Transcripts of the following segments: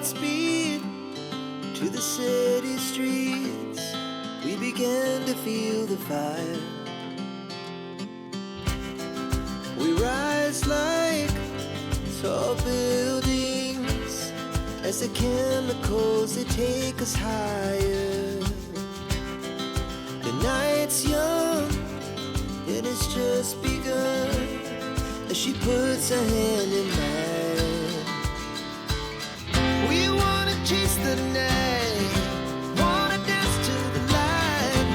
Godspeed to the city streets. We began to feel the fire. We rise like tall buildings as the chemicals, they take us higher. The night's young and it's just begun as she puts her hand in mine. We wanna chase the night, wanna dance to the light,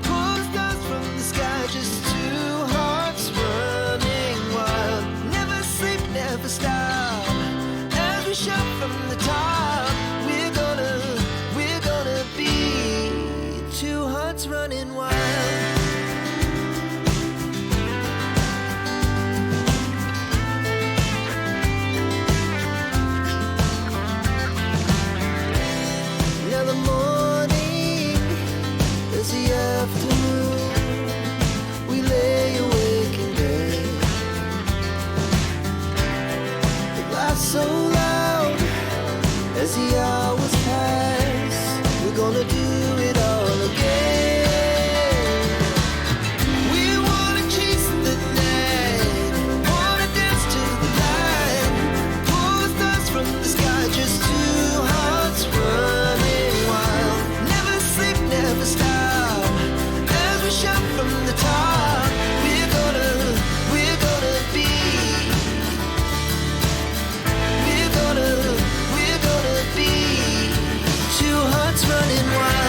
pull the stars from the sky, just two hearts running wild. Never sleep, never stop, as we shout from the top. We're gonna be two hearts running wild. So loud as the hours pass, we're gonna do it all again. We wanna chase the night, wanna dance to the light, pull the stars from the sky, just two hearts running wild. Never sleep, never stop, as we shout from the top. We're gonna be We're gonna be two hearts running wild.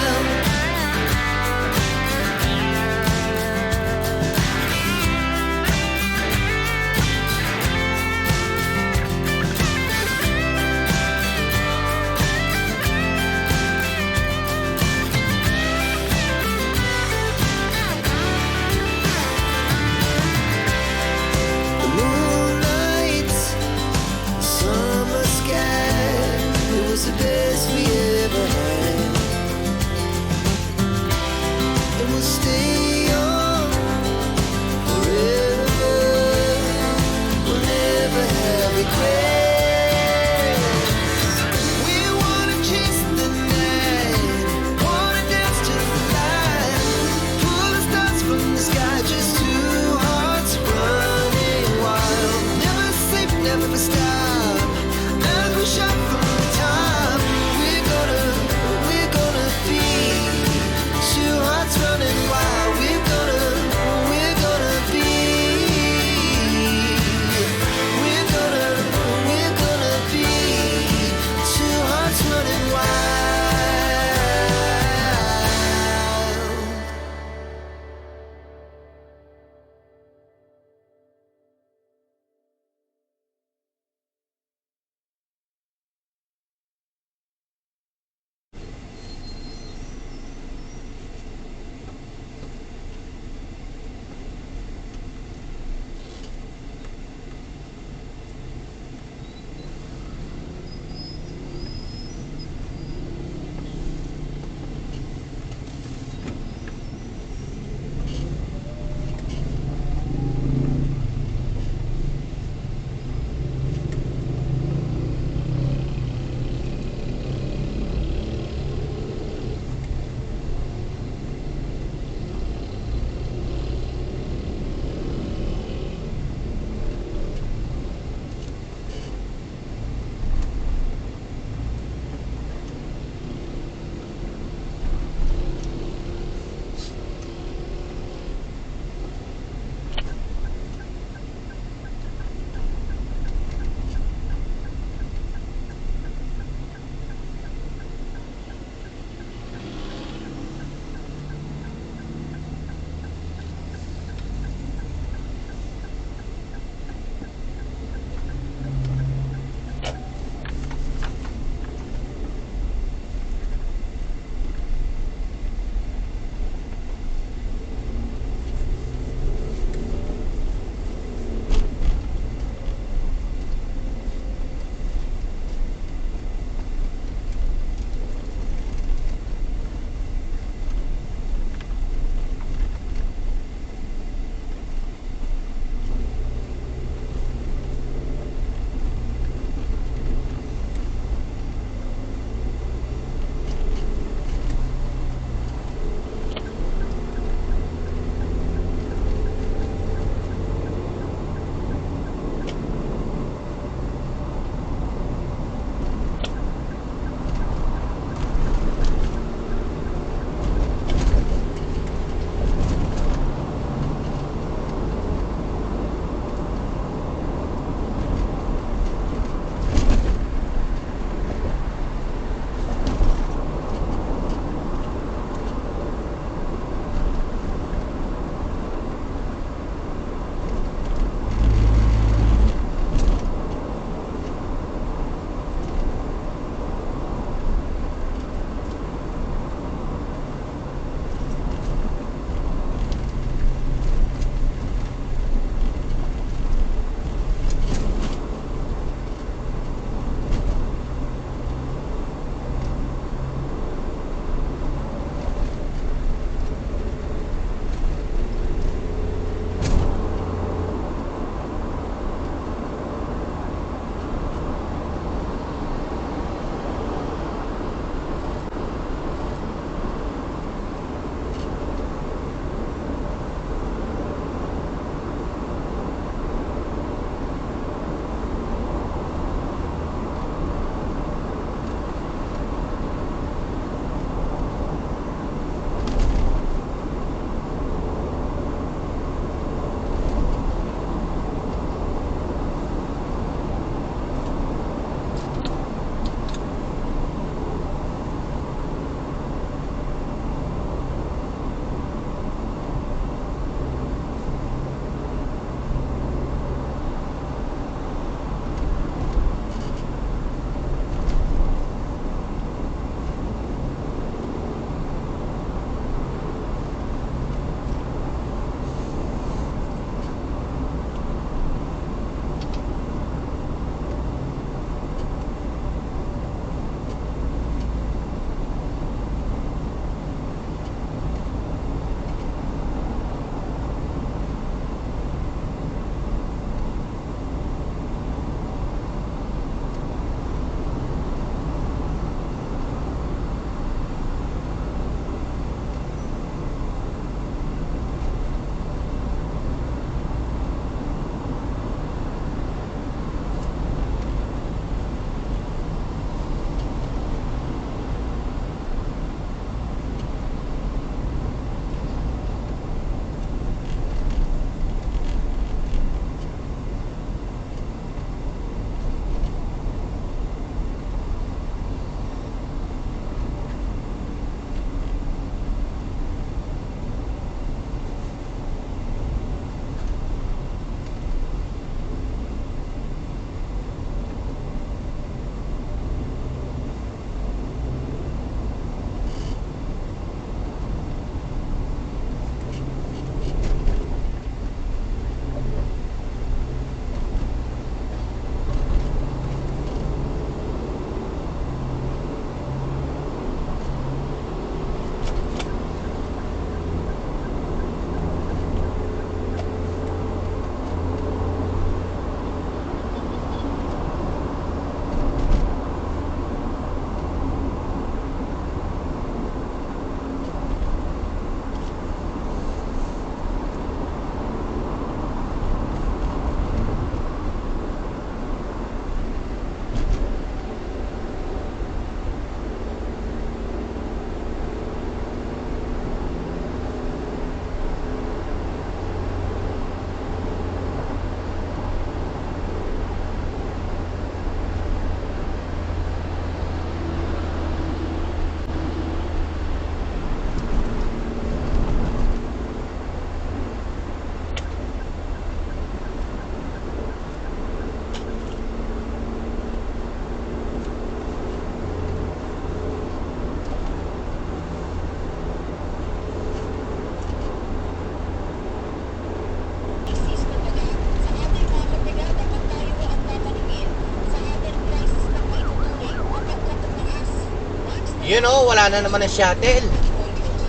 Wala na naman ang shuttle.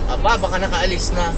Aba, baka nakaalis na.